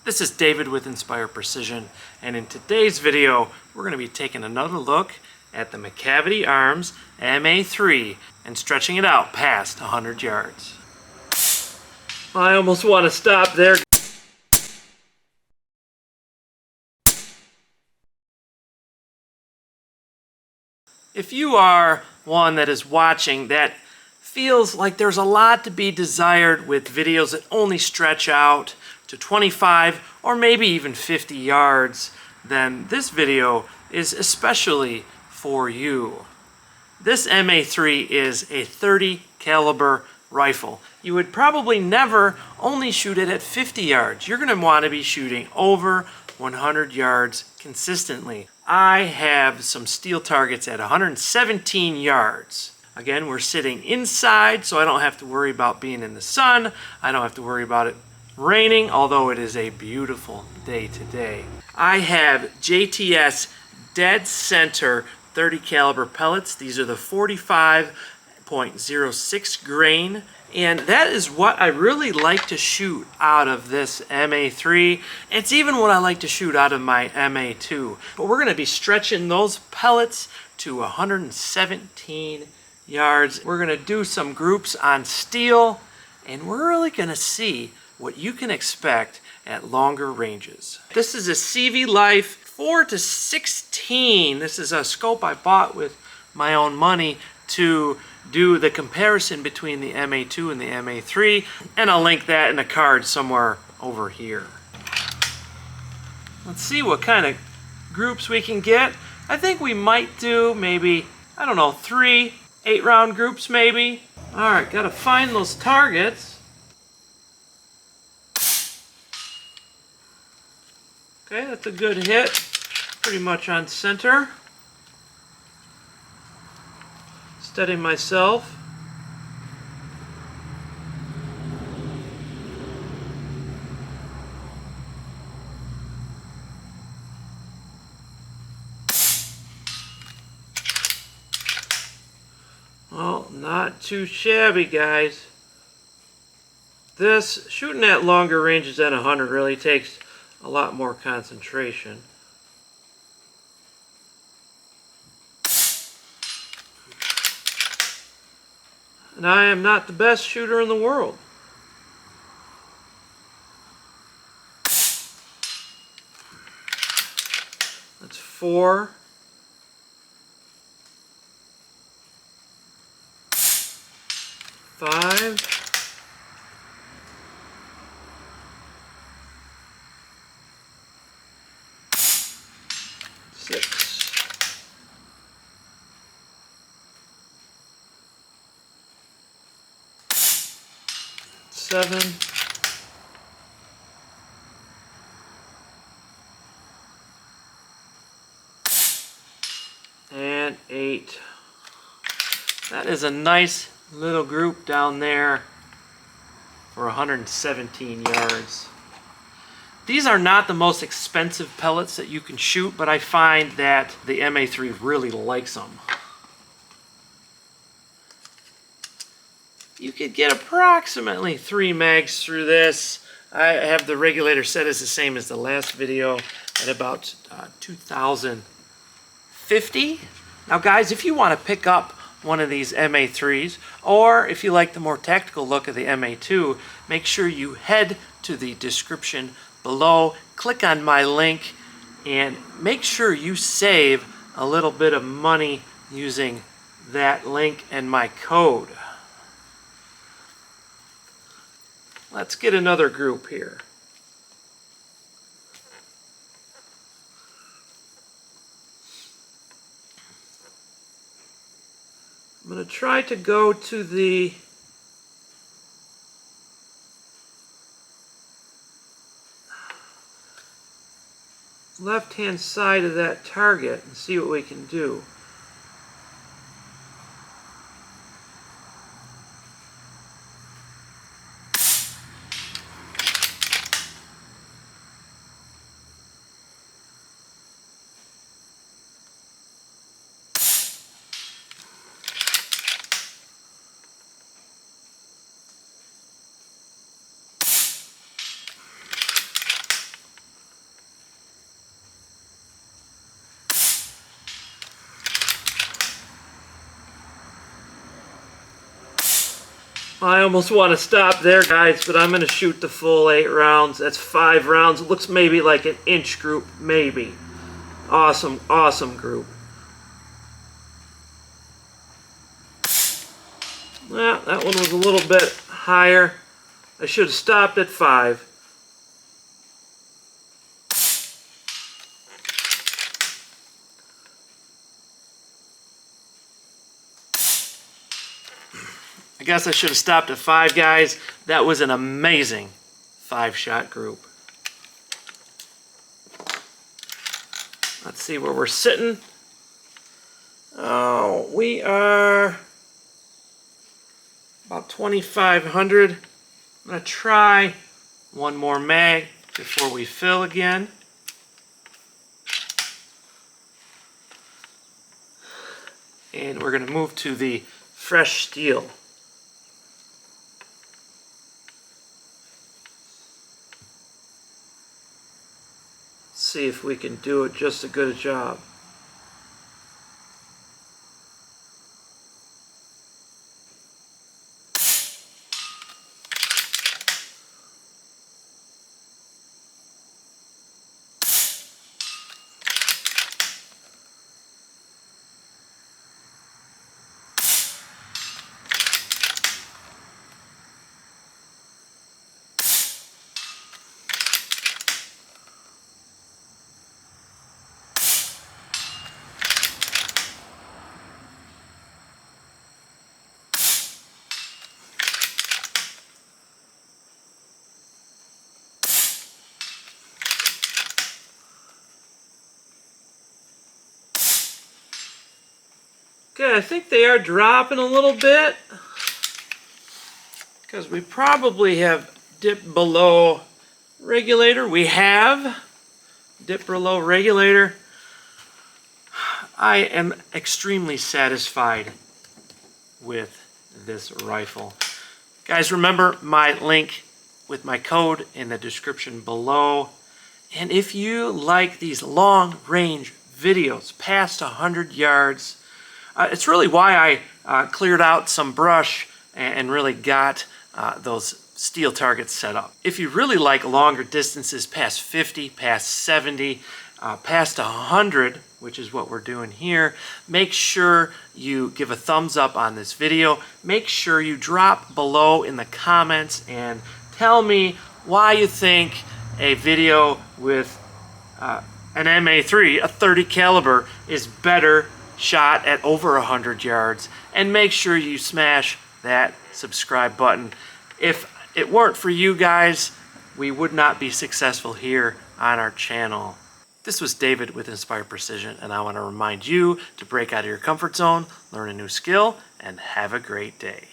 This is David with Inspire Precision, and in today's video we're going to be taking another look at the Macavity Arms MA3 and stretching it out past 100 yards. I almost want to stop there. If you are one that is watching that feels like there's a lot to be desired with videos that only stretch out to 25 or maybe even 50 yards, then this video is especially for you. This MA3 is a 30 caliber rifle. You would probably never only shoot it at 50 yards. You're going to want to be shooting over 100 yards consistently. I have some steel targets at 117 yards. Again, we're sitting inside, so I don't have to worry about being in the sun. I don't have to worry about it raining, although it is a beautiful day today. I have JTS dead center 30 caliber pellets. These are the 45.06 grain. And that is what I really like to shoot out of this MA3. It's even what I like to shoot out of my MA2. But we're going to be stretching those pellets to 117 yards. We're going to do some groups on steel, and we're really going to see what you can expect at longer ranges. This is a CV Life 4 to 16. This is a scope I bought with my own money to do the comparison between the MA2 and the MA3, and I'll link that in a card somewhere over here. Let's see what kind of groups we can get. I think we might do maybe, I don't know, 3 8-round groups maybe. All right, gotta find those targets. Okay, that's a good hit. Pretty much on center. Steady myself. Well, not too shabby, guys. This, shooting at longer ranges than 100 really takes a lot more concentration. And I am not the best shooter in the world. That's 4. 5. 6. 7. 8. That is a nice little group down there for 117 yards. These are not the most expensive pellets that you can shoot, but I find that the MA3 really likes them. You could get approximately 3 mags through this. I have the regulator set as the same as the last video at about 2050. Now guys, if you want to pick up one of these MA3s, or if you like the more tactical look of the MA2, make sure you head to the description below, click on my link, and make sure you save a little bit of money using that link and my code. Let's get another group here. I'm going to try to go to the left-hand side of that target and see what we can do. I almost want to stop there, guys, but I'm going to shoot the full 8 rounds. That's 5 rounds. It looks maybe like an inch group, maybe. Awesome, awesome group. Well, that one was a little bit higher. I should have stopped at 5. I guess I should have stopped at 5, guys. That was an amazing 5-shot group. Let's see where we're sitting. Oh, we are about 2,500. I'm going to try one more mag before we fill again. And we're going to move to the fresh steel. See if we can do it just as good a job. Okay, I think they are dropping a little bit because we probably have dipped below regulator. We have dipped below regulator. I am extremely satisfied with this rifle. Guys, remember my link with my code in the description below. And if you like these long range videos past 100 yards, it's really why I cleared out some brush and really got those steel targets set up. If you really like longer distances past 50, past 70, past 100, which is what we're doing here, make sure you give a thumbs up on this video. Make sure you drop below in the comments and tell me why you think a video with an MA3, a 30 caliber, is better shot at over 100 yards, and make sure you smash that subscribe button. If it weren't for you guys, we would not be successful here on our channel. This was David with Inspired Precision, and I want to remind you to break out of your comfort zone, learn a new skill, and have a great day.